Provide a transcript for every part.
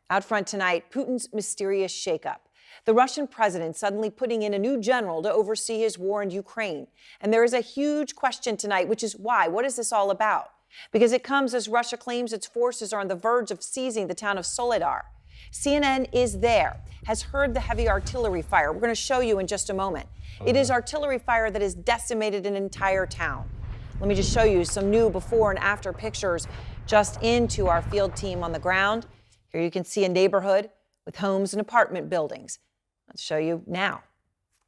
Out front tonight, Putin's mysterious shakeup. The Russian president suddenly putting in a new general to oversee his war in Ukraine. And there is a huge question tonight, which is why? What is this all about? Because it comes as Russia claims its forces are on the verge of seizing the town of Soledar. CNN is there, has heard the heavy artillery fire. We're going to show you in just a moment. It is artillery fire that has decimated an entire town. Let me just show you some new before and after pictures just into our field team on the ground. Here you can see a neighborhood with homes and apartment buildings. Let's show you now.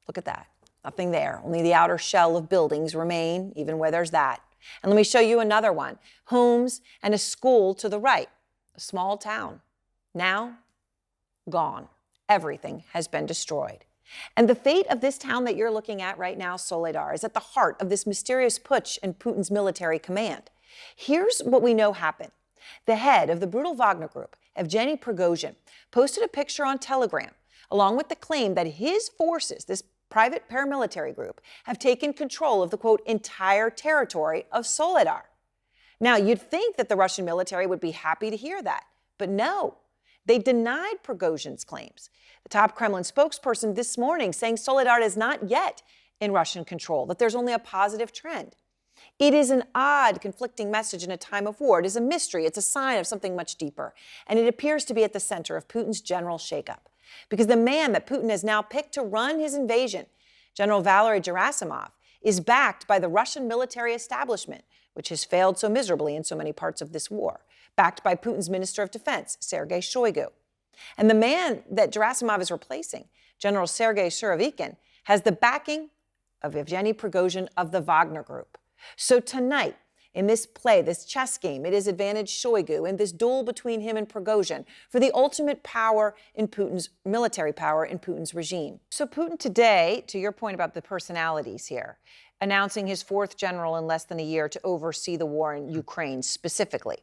Look at that. Nothing there. Only the outer shell of buildings remain, even where there's that. And let me show you another one. Homes and a school to the right. A small town. Now, gone. Everything has been destroyed. And the fate of this town that you're looking at right now, Soledar, is at the heart of this mysterious putsch in Putin's military command. Here's what we know happened. The head of the brutal Wagner Group, Evgeny Prigozhin, posted a picture on Telegram, along with the claim that his forces, this private paramilitary group, have taken control of the, quote, entire territory of Soledar. Now, you'd think that the Russian military would be happy to hear that, but no. They denied Prigozhin's claims. The top Kremlin spokesperson this morning saying Soledar is not yet in Russian control, that there's only a positive trend. It is an odd, conflicting message in a time of war. It is a mystery. It's a sign of something much deeper. And it appears to be at the center of Putin's general shakeup. Because the man that Putin has now picked to run his invasion, General Valery Gerasimov, is backed by the Russian military establishment, which has failed so miserably in so many parts of this war, backed by Putin's Minister of Defense, Sergei Shoigu. And the man that Gerasimov is replacing, General Sergei Surovikin, has the backing of Evgeny Prigozhin of the Wagner Group. So tonight, in this play, this chess game, it is advantage Shoigu in this duel between him and Prigozhin for the ultimate power in Putin's military power in Putin's regime. So Putin today, to your point about the personalities here, announcing his fourth general in less than a year to oversee the war in Ukraine specifically,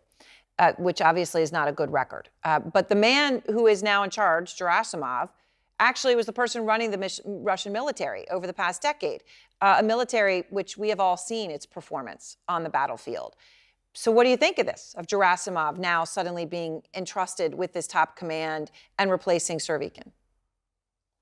which obviously is not a good record. But the man who is now in charge, Gerasimov, actually was the person running the Russian military over the past decade, a military which we have all seen its performance on the battlefield. So what do you think of this, of Gerasimov now suddenly being entrusted with this top command and replacing Surovikin?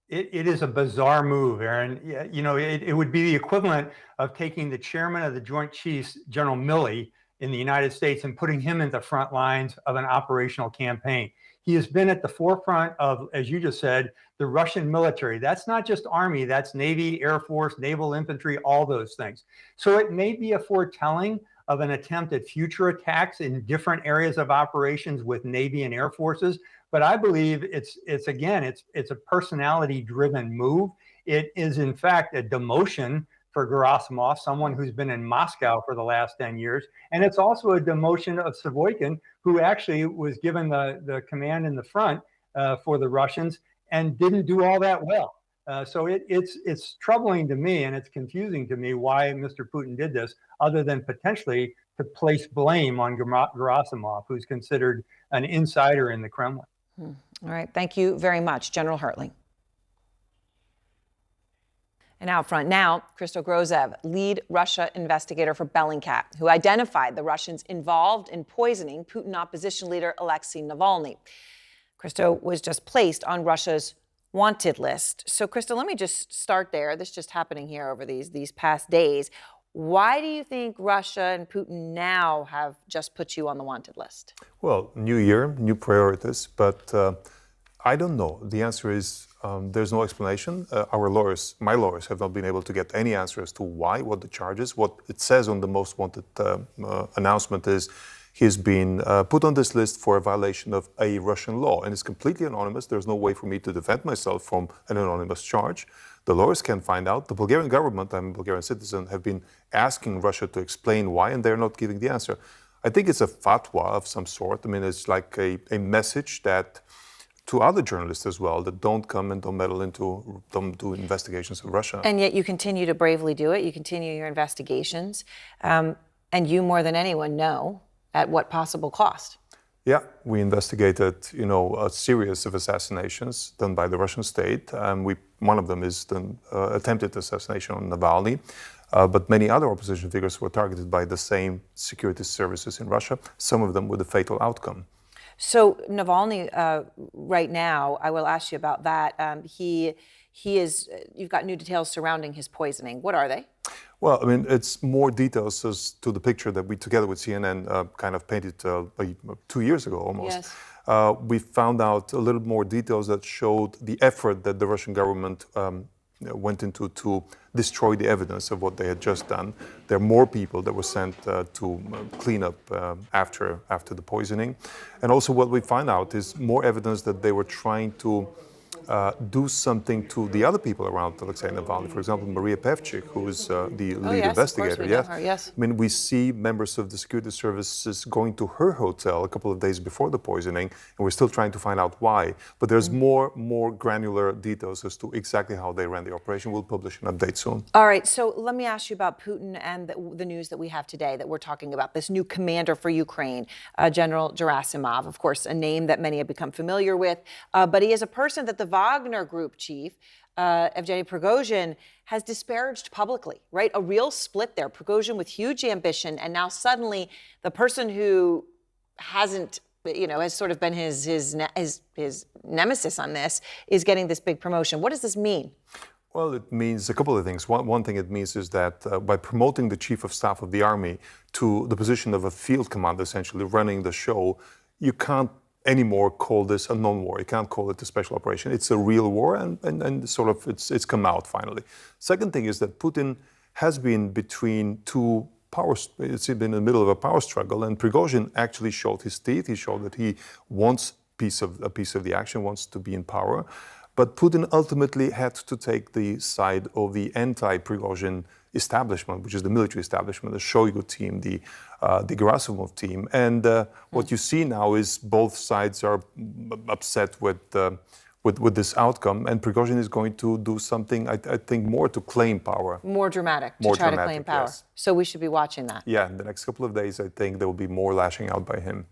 It is a bizarre move, Aaron. You know, it would be the equivalent of taking the chairman of the Joint Chiefs, General Milley, in the United States and putting him in the front lines of an operational campaign. He has been at the forefront of, as you just said, the Russian military. That's not just Army, that's Navy, Air Force, Naval Infantry, all those things. So it may be a foretelling of an attempt at future attacks in different areas of operations with Navy and Air Forces. But I believe it's a personality-driven move. It is, in fact, a demotion for Gerasimov, someone who's been in Moscow for the last 10 years. And it's also a demotion of Surovikin, who actually was given the command in the front for the Russians and didn't do all that well. So it's troubling to me, and it's confusing to me why Mr. Putin did this, other than potentially to place blame on Gerasimov, who's considered an insider in the Kremlin. All right. Thank you very much, General Hertling. And out front now, Christo Grozev, lead Russia investigator for Bellingcat, who identified the Russians involved in poisoning Putin opposition leader Alexei Navalny. Christo was just placed on Russia's wanted list. So, Christo, let me just start there. This is just happening here over these past days. Why do you think Russia and Putin now have just put you on the wanted list? Well, new year, new priorities, but I don't know. The answer is there's no explanation. Our lawyers, my lawyers, have not been able to get any answer as to why, what the charge is. What it says on the most wanted announcement is he's been put on this list for a violation of a Russian law, and it's completely anonymous. There's no way for me to defend myself from an anonymous charge. The lawyers can find out. The Bulgarian government, I'm a Bulgarian citizen, have been asking Russia to explain why, and they're not giving the answer. I think it's a fatwa of some sort. I mean, it's like a message that to other journalists as well, that don't come and don't meddle into, don't do investigations of Russia. And yet you continue to bravely do it. You continue your investigations. And you more than anyone know at what possible cost. Yeah, we investigated, a series of assassinations done by the Russian state. One of them is the attempted assassination on Navalny. But many other opposition figures were targeted by the same security services in Russia, some of them with a fatal outcome. So Navalny, right now, I will ask you about that. He is. You've got new details surrounding his poisoning. What are they? Well, I mean, it's more details as to the picture that we, together with CNN, kind of painted 2 years ago almost. Yes. We found out a little more details that showed the effort that the Russian government went into to destroy the evidence of what they had just done. There are more people that were sent to clean up after the poisoning. And also what we find out is more evidence that they were trying to do something to the other people around Alexei Navalny. For example, Maria Pevchik, who is the lead investigator. Of course we know her, yes. I mean, we see members of the security services going to her hotel a couple of days before the poisoning, and we're still trying to find out why. But there's more granular details as to exactly how they ran the operation. We'll publish an update soon. All right, so let me ask you about Putin and the news that we have today that we're talking about, this new commander for Ukraine, General Gerasimov, of course, a name that many have become familiar with, but he is a person that the Wagner Group chief, Evgeny Prigozhin, has disparaged publicly, right? A real split there. Prigozhin with huge ambition, and now suddenly the person who hasn't, has sort of been his nemesis on this is getting this big promotion. What does this mean? Well, it means a couple of things. One thing it means is that by promoting the chief of staff of the army to the position of a field commander, essentially running the show, you can't anymore call this a non-war. You can't call it a special operation. It's a real war, and sort of it's come out finally. Second thing is that Putin has been between two powers. It's been in the middle of a power struggle, and Prigozhin actually showed his teeth. He showed that he wants a piece of the action, wants to be in power. But Putin ultimately had to take the side of the anti-Prigozhin establishment, which is the military establishment, the Shoigu team, the Gerasimov team. And what you see now is both sides are upset with this outcome, and Prigozhin is going to do something, I think, more to claim power. More dramatic, to try to claim power. Yes. So we should be watching that. Yeah, in the next couple of days, I think there will be more lashing out by him.